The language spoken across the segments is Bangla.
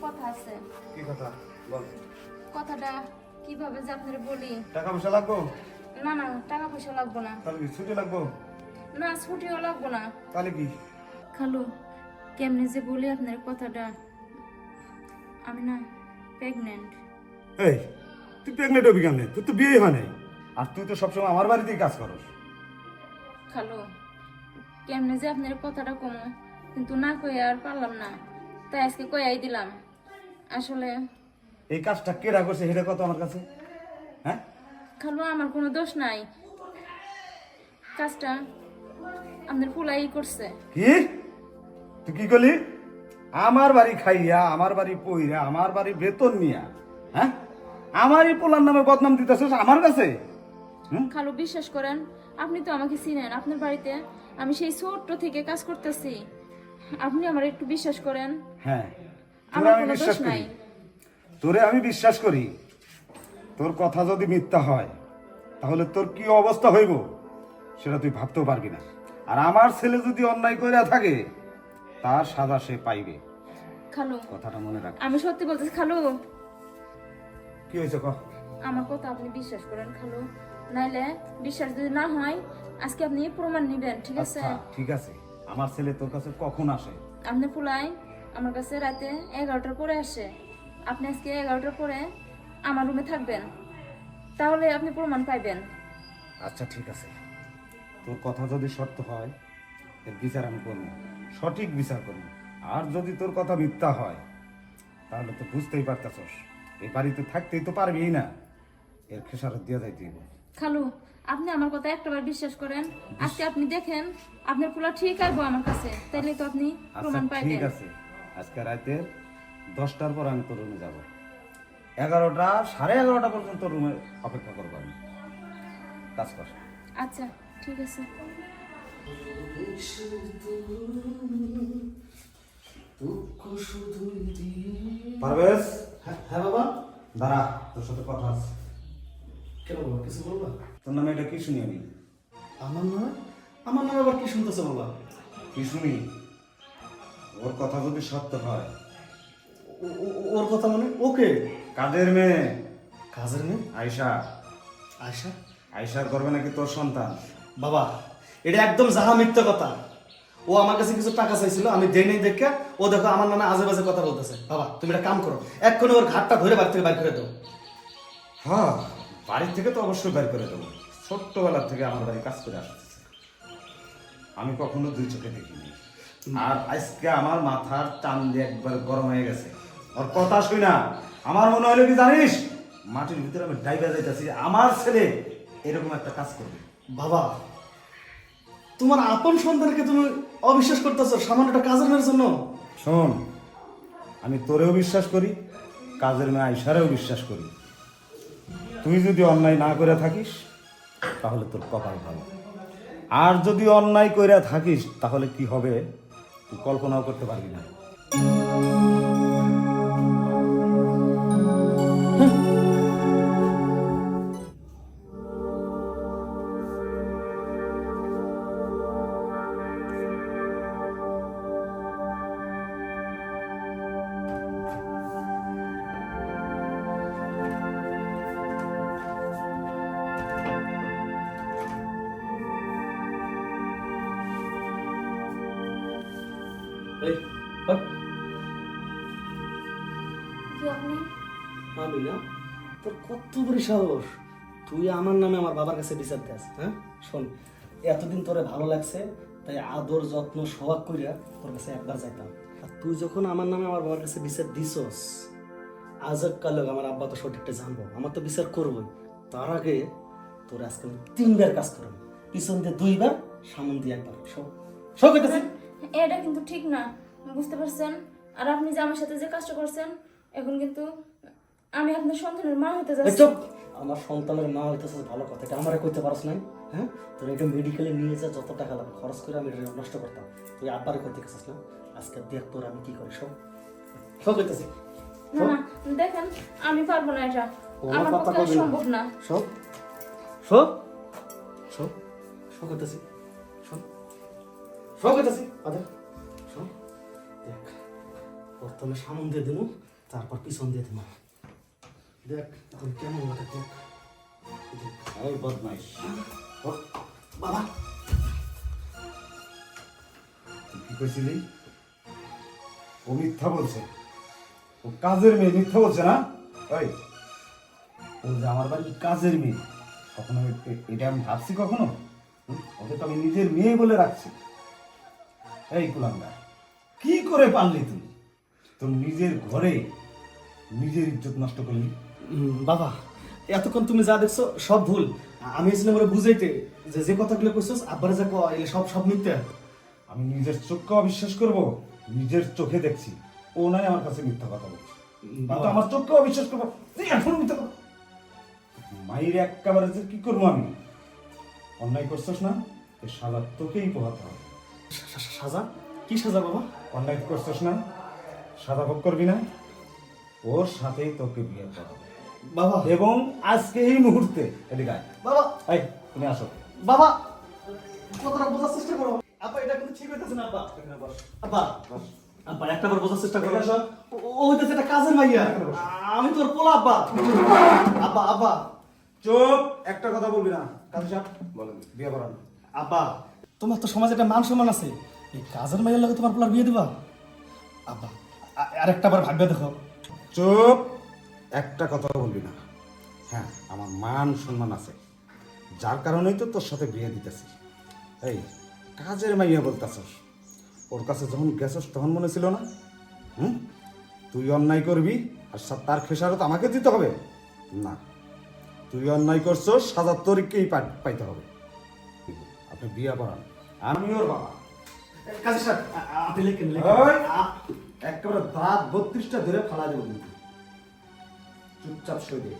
কথা আছে। কি কথা বল? কথাটা কিভাবে যে আপনারে বলি। টাকা পয়সা লাগবো? না না, টাকা পয়সা লাগবো না। তাহলে কি ছুটি লাগবো? না, ছুটিও লাগবো না। তাহলে কি? খালু, কেমনে যে বলি আপনার কথাটা, আমি না প্রেগনেন্ট। এই তুই প্রেগনেন্ট হবি কেমনে? তোর তো বিয়ে হয় নাই, আর তুই তো সবসময় আমার বাড়িতেই কাজ করস। খালু, কেমনে যে আপনার কথাটা কমো, কিন্তু না কই আর পারলাম না, তাই আজকে কইয়াই দিলাম। আসলে এই কাজটা কেডা করছে সেটা কত আমার কাছে? হ্যাঁ, খালু, আমার কোনো দোষ নাই, কাজটা আপনার ফুলাই করছে। কি তুই কি করলি? আমার বাড়ি খাইয়া, আমার বাড়ি পইরা, আমার বাড়ি বেতন নিয়া, হ্যাঁ, আমারই পোলার নামে বদনাম দিতেছিস আমার কাছে? খালু, বিশ্বাস করেন, আপনি তো আমাকে চিনেন, আপনার বাড়িতে আমি সেই ছোট্ট থেকে কাজ করতেছি, আপনি আমার একটু বিশ্বাস করেন। হ্যাঁ, আমার তোরে আমি কোনো বিশ্বাস দোষ করি, নাই। তোরে আমি বিশ্বাস করি। তোর কথা যদি মিথ্যা হয় তাহলে তোর কি অবস্থা হইব সেটা তুই ভাবতেও পারবি না। আর আমার ছেলে যদি অন্যায় করে থাকে তার সাজা সে পাইবে, খালু, কথাটা মনে রাখ। আমি সত্যি বলতেছি খালু, কি হয়েছে ক? আমার কথা আপনি বিশ্বাস করেন খালু, নাইলে বিশ্বাস যদি না হয় আজকে আপনি প্রমাণ নেবেন, ঠিক আছে? আচ্ছা ঠিক আছে, আমার ছেলে তোর কাছে কখন আসে? আপনি ফুলাই আমার কাছে রাতে 11টার পরে আসে, আপনি আজকে 11টার পরে আমার রুমে থাকবেন, তাহলে আপনি প্রমাণ পাইবেন। আচ্ছা ঠিক আছে, তোর কথা যদি সত্য হয় এর বিচার আমি করবো, সঠিক বিচার করবো। আর যদি তোর কথা মিথ্যা হয় তাহলে তো বুঝতেই পারতেছস এই বাড়িতে থাকতেই তো পারবি না, এর খেসারত দিয়ে যাইতে হইব। খালু, আপনি আমার কথা একটাবার বিশ্বাস করেন, আজকে আপনি দেখেন আপনার পোলা ঠিক আসবো আমার কাছে, তাইলে তো আপনি আচ্ছা প্রমাণ ঠিক পাইবেন। আছে, আজকে রাতে 10টার পর আমি তোর রুমে যাবো, 11টা 11:30 পর্যন্ত রুমে অপেক্ষা করবো আমি, কাজ কর। আচ্ছা ঠিক আছে। পারভেজ, হ্যাঁ বাবা। দাঁড়া, তোর সাথে কথা আছে। কেন বাবা, কিছু বলবা? তোর নামে এটা কি শুনি আমি? আমার নামে? আমার নামে আবার কি শুনতেছে বাবা? কি শুনি? ওর কথা যদি সত্য হয়, ওর কথা মানে? ওকে কাদের মেয়ে? কাজের মেয়ে আয়শা। আয়শা? আয়শার গর্ভে নাকি তোর সন্তান? বাবা, এটা একদম যাহা মিথ্যা কথা। ও আমার কাছে কিছু টাকা চাইছিল, আমি দেই নাই দেখে ও দেখো আমার নামে আজে বাজে কথা বলতেছে। বাবা তুমি একটা কাম করো, এক্ষুনি ওর ঘাটটা ধরে বাড়ি থেকে বাইর করে দাও। হ্যাঁ, বাড়ি থেকে তো অবশ্যই বের করে দেবো, ছোট্টবেলা থেকে আমার বাড়ি কাজ করে আসতেছে, আমি কখনো দুই চোখে দেখিনি। আর আজকে আমার মাথার টান দিয়ে একবার গরম হয়ে গেছে ওর কথা শুই না। আমার মনে হলো কি জানিস, মাটির ভিতরে আমি ডাইবা যাইতেছি, আমার ছেলে এরকম একটা কাজ করবে। বাবা, তোমার আপন সন্তানকে তুমি অবিশ্বাস করতেছো সামান্য একটা কাজের মেয়ের জন্য? শোন, আমি তোরেও বিশ্বাস করি, কাজের মেয়ে আয়শারেও বিশ্বাস করি। তুই যদি অন্যায় না করে থাকিস তাহলে তোর কপাল ভালো, আর যদি অন্যায় করে থাকিস তাহলে কি হবে তুই কল্পনাও করতে পারবি না। এই হট। কি আপনি? আমি না, তোর কত বড় সাহস, তুই আমার নামে আমার বাবার কাছে বিচার দেস? হ্যাঁ শোন, এতদিন তোরে ভালো লাগছে তাই আদর যত্ন সোহাগ কইরা তোর কাছে একবার যাইতাম, আর তুই যখন আমার নামে আমার বাবার কাছে বিচার দিছস, আজ কাল আমার আব্বা তো সঠিকটা জানবো, আমার তো বিচার করবোই। তার আগে তোর আজকে আমি 3বার কাজ করবো, পিছন দিয়ে 2বার, সামন দিয়ে 1বার। সব কইতেছি। এটা কিন্তু ঠিক না, বুঝতে পারছেন? আর আপনি যে আমার সাথে যে কাজটা করছেন, এখন কিন্তু আমি আপনার সন্তানের মা হতে যাচ্ছি। চুপ! আমার সন্তানের মা হইতেছে ভালো কথা, এটা আমারে কইতে পারছ নাই? হ্যাঁ, তোর এটা মেডিকেলে নিয়ে যা, যত টাকা লাগে খরচ করে আমি এটা নষ্ট করতাম, তুই আব্বারে করতে গেছিস না? আজকে দেখ তোর আমি কি করি। সব কইতেছি। না না, দেখেন আমি পারবো না, এটা কোনো আমার কথা পক্ষে কবি না। সম্ভব না। সব সব সব সব কইতেছি। সব কইতেছি। আদে সব দেখ, প্রথমে সামন দিয়ে দিমু, তারপর পিছন দিয়ে তোমার দেখ এখন কেমন লাগে দেখ দেখ। এই বদমাইশ ও, বাবা তুই কি কইছিলি? ও মিথ্যা বলছে, ও কাজের মেয়ে মিথ্যা বলছে না? ওই ও যে আমার বাড়ির কাজের মেয়ে, কখনো এটা আমি ভাবছি কখনো? ওকে তো আমি নিজের মেয়ে বলে রাখছি। এই কুলাঙ্গা, কি করে পারলি তুই তোর নিজের ঘরে নিজের ইজ্জত নষ্ট করলি? বাবা এতক্ষণ তুমি যা দেখছো সব ভুল। আমি এসেছিলাম ওরা বুঝাইতে যে যে কথাগুলো কইছস আব্বারে যা কয় এগুলো সব সব মিথ্যা। আমি নিজের চোখকে অবিশ্বাস করব? নিজের চোখে দেখছি ও নাই আমার কাছে মিথ্যা কথা বলছে, কিন্তু আমার চোখকে অবিশ্বাস করবো? তুই এখনো মিথ্যা কথা মাইরে একেবারে যে কি করবো আমি? অন্যায় করছিস না, এই সাজা তোকেই পোহাতে হবে। সাজা? কি সাজা বাবা? অন্যায় করছিস না, সাজা ভোগ করবি না, ওর সাথেই তোকে বিয়ে করাবো। বাবা এবং আজকে এই মুহূর্তে এদিকে আয়। বাবা এই তুমি আসো। বাবা কথাটা বোঝার চেষ্টা করো। আব্বা এটা কিন্তু ঠিক হইতেছে না আব্বা। আব্বা আব্বা একটাবার বোঝার চেষ্টা করো। ও হইতেছে একটা কাজের মাইয়া, আমি তোর পোলা আব্বা। আব্বা আব্বা চুপ, একটা কথা বলবি না। কাজী সাহেব বলেন, বিয়ে করান। আব্বা তোমার তো সমাজে একটা মান সম্মান আছে, এই কাজের মাইয়ার লাগে তোমার পোলার বিয়ে দিবা? আব্বা আরেকটা বার ভাগ্য দেখো। চুপ, একটা কথা বলবি না। হ্যাঁ, আমার মান সম্মান আছে, যার কারণেই তো তোর সাথে বিয়ে দিতেছি। এই কাজের মাইয়া বলতেছস, ওর কাছে যখন গেছস তখন মনে ছিল না তুই অন্যায় করবি আর তার খেসারত আমাকে দিতে হবে? না, তুই অন্যায় করছস, সাজা তোরকেই পাইতে হবে। আপনি বিয়ে করান, আমি ওর বাবা। কাজী সাহেব আপনি লেখেন ওই, একেবারে দাঁত 32টা ধরে ফালা দেবো কিন্তু। চুপচাপ সই দে,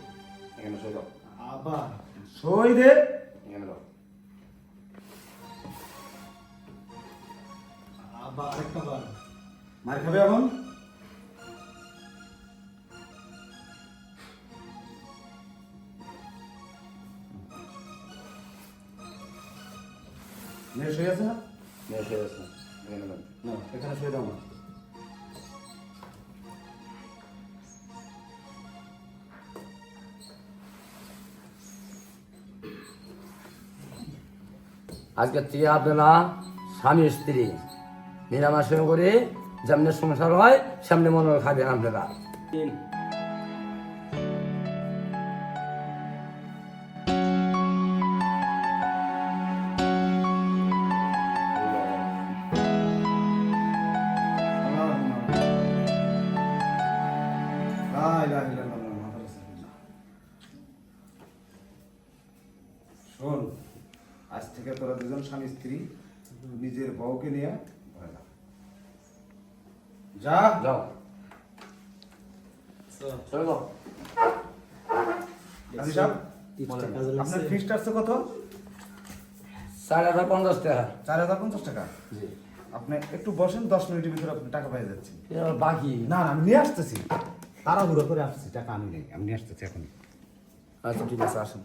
এখানে সই দাও। আব্বা সই দে, এখানে দাও। আব্বা আরেকটা বার। মার খাবে এখন? মেয়ে শুয়ে আছে না? মেয়ে শুয়ে আছে, এখানে দাও। না, এখানে শুয়ে দাও না। আজকে থেকে আপনারা স্বামী স্ত্রী নিরামাস করে যেমনি সংসার হয় সামনে মনে খাবেন আপনারা। শোন, আজ থেকে তোরা দুজন স্বামী স্ত্রী নিজের বউকে নিয়ে ঘরে যা। যা। যাও চলো। কাজী সাহেব, আপনার ফিসটা আসছে কত? 4,50 টাকা। 4,050 টাকা। জি। আপনি একটু বসেন, 10 মিনিটের ভিতরে আপনি টাকা পেয়ে যাচ্ছেন। এবার বাকি। না না, আমি নিয়ে আসতেছি, তাড়াহুড়ো করে আসছি, টাকা আমি নেই, আমি নিয়ে আসতেছি এখন। আচ্ছা ঠিক আছে আসুন।